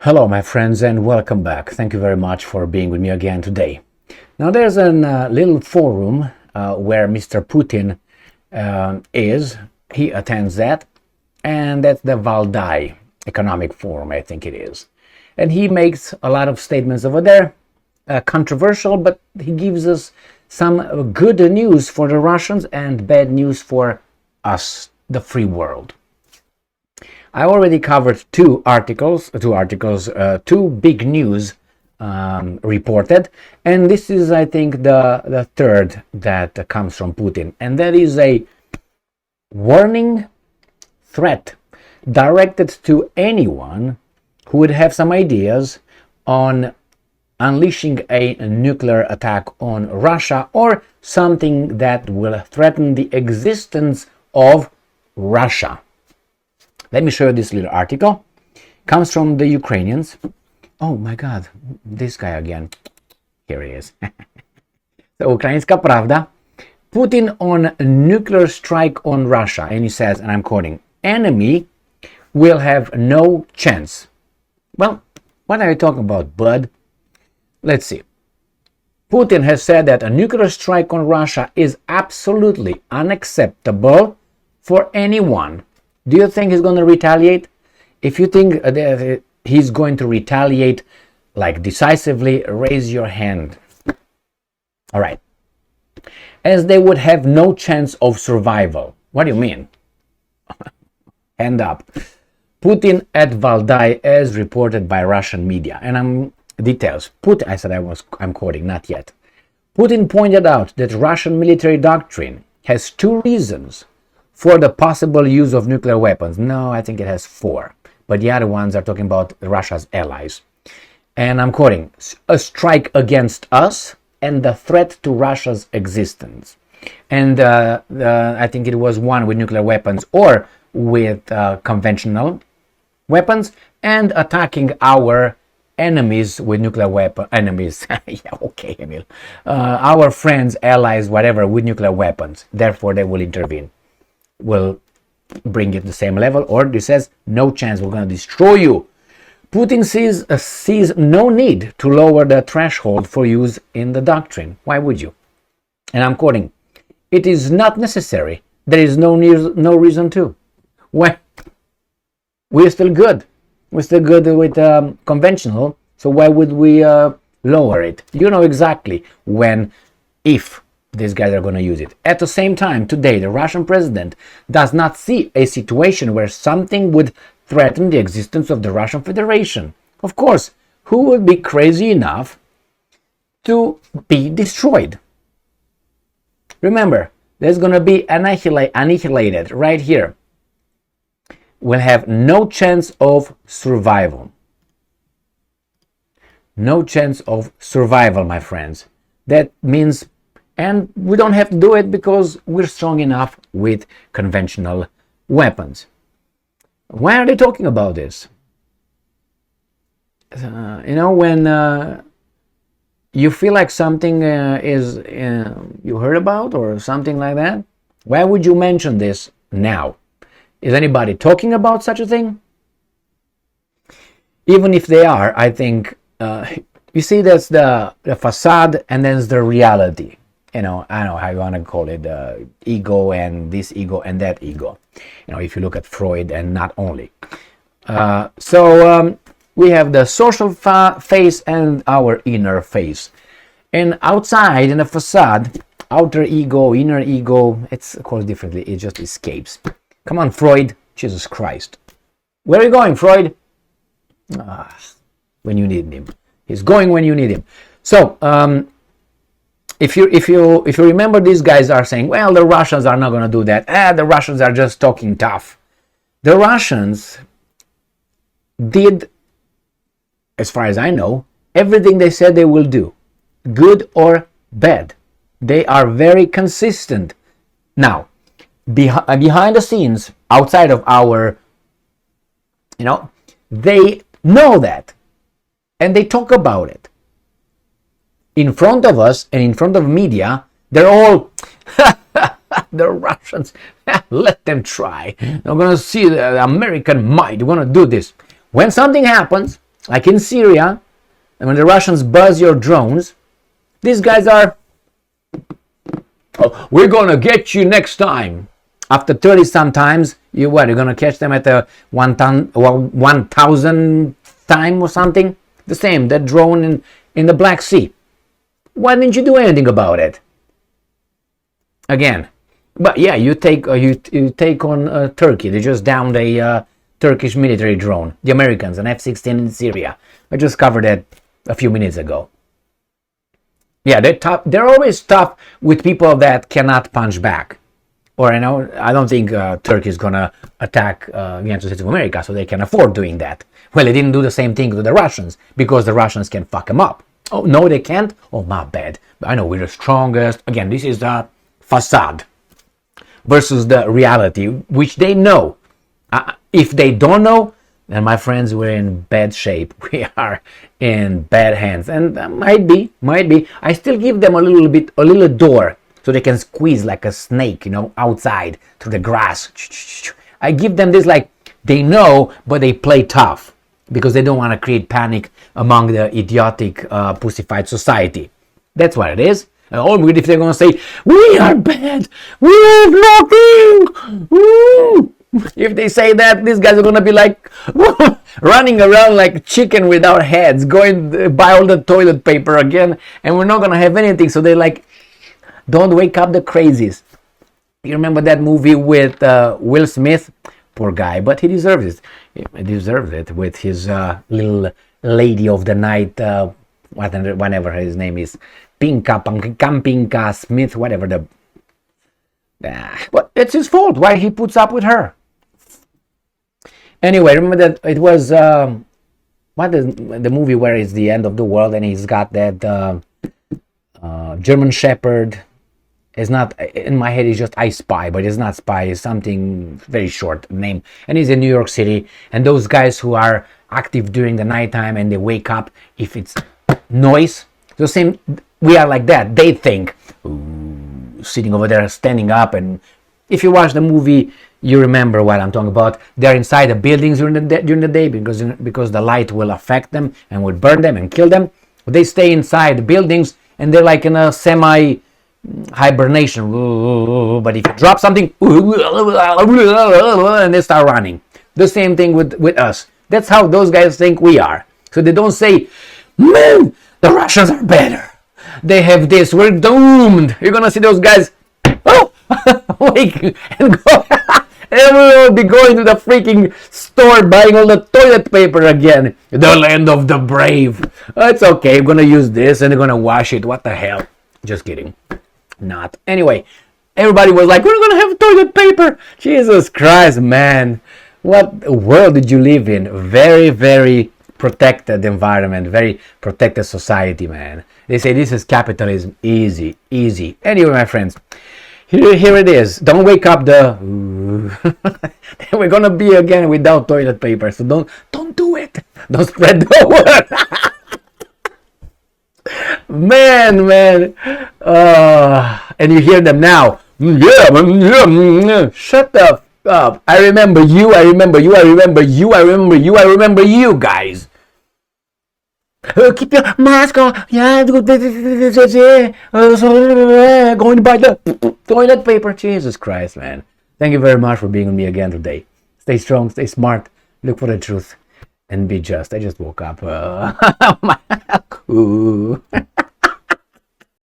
Hello, my friends, and welcome back. Thank you very much for being with me again today. Now, there's a little forum where Mr. Putin is. He attends that, and that's the Valdai Economic Forum, I think it is. And he makes a lot of statements over there, controversial, but he gives us some good news for the Russians and bad news for us, the free world. I already covered two big news reported, and this is, I think, the third that comes from Putin, and that is a warning threat directed to anyone who would have some ideas on unleashing a nuclear attack on Russia or something that will threaten the existence of Russia. Let me show you this little article. Comes from the Ukrainians. Oh my God, this guy again. Here he is. So, Ukrainska Pravda. Putin on nuclear strike on Russia. And he says, and I'm quoting, enemy will have no chance. Well, what are you talking about, bud? Let's see. Putin has said that a nuclear strike on Russia is absolutely unacceptable for anyone. Do you think he's going to retaliate? If you think that he's going to retaliate, like decisively, raise your hand. All right. As they would have no chance of survival. What do you mean? Hand up. Putin at Valdai, as reported by Russian media. And details. I'm quoting, not yet. Putin pointed out that Russian military doctrine has two reasons for the possible use of nuclear weapons. No, I think it has four. But the other ones are talking about Russia's allies. And I'm quoting, a strike against us and the threat to Russia's existence. And I think it was one with nuclear weapons or with conventional weapons, and attacking our enemies with nuclear weapons. Enemies, yeah, okay, Emil. Our friends, allies, whatever, with nuclear weapons. Therefore, they will intervene. Will bring it to the same level, or this says no chance, we're going to destroy you. Putin sees no need to lower the threshold for use in the doctrine. Why would you? And I'm quoting, it is not necessary. There is no reason to. Why? We're still good. We're still good with conventional, so why would we lower it? You know exactly when, if these guys are going to use it. At the same time, today, the Russian president does not see a situation where something would threaten the existence of the Russian Federation. Of course, who would be crazy enough to be destroyed? Remember, there's going to be annihilated right here. Will have no chance of survival. No chance of survival, my friends. That means, and we don't have to do it because we're strong enough with conventional weapons. Why are they talking about this? When you feel like something is you heard about or something like that, why would you mention this now? Is anybody talking about such a thing? Even if they are, I think, you see, that's the facade and then there's the reality. I don't know how you want to call it, ego and this ego and that ego. If you look at Freud and not only. So we have the social face and our inner face. And outside in the facade, outer ego, inner ego, it's called differently. It just escapes. Come on, Freud. Jesus Christ. Where are you going, Freud? When you need him. He's going when you need him. So, if you remember, these guys are saying, well, the Russians are not going to do that. The Russians are just talking tough. The Russians did, as far as I know, everything they said they will do, good or bad. They are very consistent. Now, behind the scenes, outside of our, they know that, and they talk about it. In front of us and in front of media, they're all the Russians. Let them try. They're going to see the American might. We're going to do this. When something happens, like in Syria, and when the Russians buzz your drones, these guys are, oh, we're gonna get you next time. After 30 sometimes, you're gonna catch them at the 1,000 time or something? The same, that drone in the Black Sea. Why didn't you do anything about it? Again, but yeah, you take on Turkey. They just downed a Turkish military drone, the Americans, an F-16 in Syria. I just covered that a few minutes ago. Yeah, they're tough. They're always tough with people that cannot punch back. Or I don't think Turkey is gonna attack the United States of America, so they can afford doing that. Well, they didn't do the same thing to the Russians because the Russians can fuck them up. Oh no, they can't. Oh, my bad. I know we're the strongest. Again, this is the facade versus the reality, which they know. If they don't know, then my friends, we're in bad shape. We are in bad hands, and might be. I still give them a little door, so they can squeeze like a snake, outside through the grass. I give them this, like, they know, but they play tough because they don't want to create panic among the idiotic, pussified society. That's what it is. Or if they're going to say, we are bad, we have nothing. Woo! If they say that, these guys are going to be like running around like chicken without heads, going to buy all the toilet paper again, and we're not going to have anything. So they're like, don't wake up the crazies. You remember that movie with Will Smith? Poor guy, but he deserves it. He deserves it with his little lady of the night, whatever his name is, Pinka Smith, whatever the. But it's his fault. Why he puts up with her? Anyway, remember that it was what is the movie where it's the end of the world and he's got that German Shepherd. It's not in my head. It's just I Spy, but it's not Spy. It's something very short name, and he's in New York City. And those guys who are active during the nighttime and they wake up if it's noise. The same. We are like that. They think sitting over there, standing up, and if you watch the movie, you remember what I'm talking about. They're inside the buildings during the day because the light will affect them and will burn them and kill them. They stay inside the buildings and they're like in a semi hibernation. But if you drop something and they start running. The same thing with us. That's how those guys think we are. So they don't say, man, the Russians are better. They have this. We're doomed. You're gonna see those guys. Oh, wake and go. And we'll be going to the freaking store buying all the toilet paper again. The land of the brave. It's okay. I'm gonna use this and they're gonna wash it. What the hell? Just kidding. Not. Anyway, everybody was like, we're gonna have toilet paper. Jesus Christ, man. What world did you live in? Very, very protected environment, very protected society, man. They say this is capitalism. Easy. Anyway, my friends, here it is. Don't wake up the. We're gonna be again without toilet paper, so don't do it. Don't spread the word. man. And you hear them now. Shut the up. I remember you, guys. Keep your mask on. Yeah, going to buy the toilet paper. Jesus Christ, man. Thank you very much for being with me again today. Stay strong, stay smart, look for the truth, and be just. I just woke up. Cool.